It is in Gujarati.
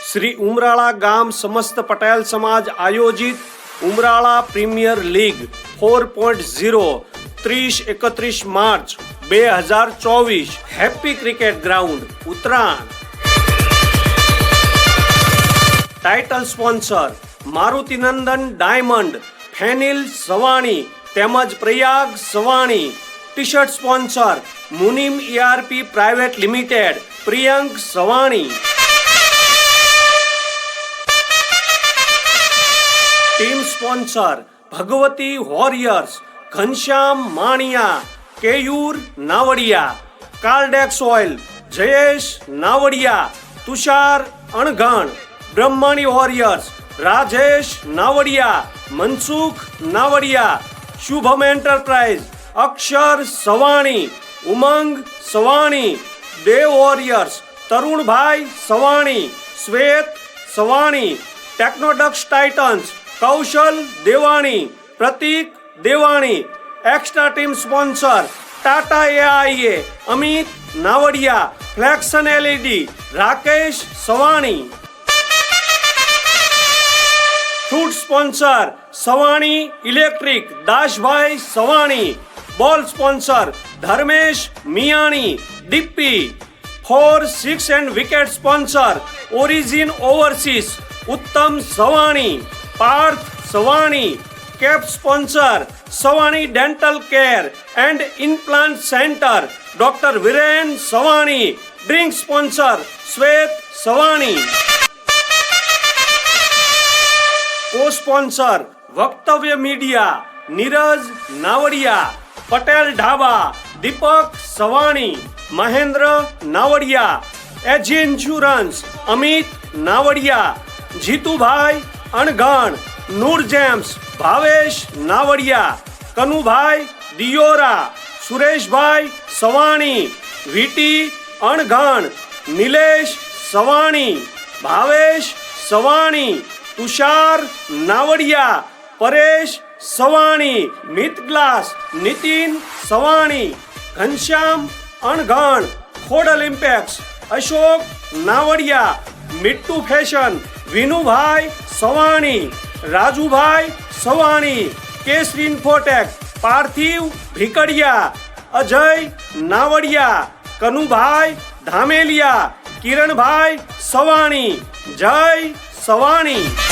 શ્રી ઉમરાળા ગામ સમસ્ત પટેલ સમાજ આયોજિત Umrala premier league 4.0 30-31 March 2024 happy cricket ground Uttarayan. Title sponsor Marutinandan diamond, Fenil Savani તેમજ પ્રયાગ સવાણી. ટી શર્ટ sponsor Munim ERP private limited, Priyank Savani. Team sponsor Bhagwati warriors, Ghanshyam Maniya, Keyur Navadiya. Cardex oil Jayesh Navadiya, Tushar અણઘણ. Brahmani warriors Rajesh Navadiya, Mansukh Navadiya. Shubham enterprise Akshar Savani, Umang Savani. Dev warriors Tarunbhai Savani, Shwet Savani. Technodux titans Kaushal Devani, પ્રતીક Devani. Extra team sponsor Tata AIA, Amit Navadiya. Flexon LED Rakesh Savani. Fruit sponsor Savani electric Dasbhai Savani. Ball sponsor Dharmesh Miyani, Dippi. 4, 6 and wicket sponsor origin overseas Uttam Savani, Parth Savani. Cap sponsor Savani dental care and implant centre, doctor Viren Savani. Drink sponsor Shwet Savani. Co sponsor Vaktavya media Neeraj Navadiya. Patel Dhaba Deepak Savani, Mahendra Navadiya. AG insurance Amit Navadiya. Jitubhai અણઘણ. નૂર જેમ્સ ભાવેશ નાવડિયા. કનુભાઈ દિયોરા. સુરેશભાઈ સવાણી. વીટી અણઘણ. નિલેશ સવાણી. ભાવેશ સવાણી. તુષાર નાવડિયા. પરેશ સવાણી. મિત ગ્લાસ નીતિન સવાણી. ઘનશ્યામ અણઘણ. ખોડલ ઇમ્પેક્સ અશોક નાવડિયા. મિટ્ટુ ફેશન વિનુભાઈ સવાણી. રાજુભાઈ સવાણી. કેસરી ઇન્ફોટેક પાર્થિવ ભીકડિયા. અજય નાવડિયા. કનુભાઈ ધામેલિયા. કિરણભાઈ સવાણી. જય સવાણી.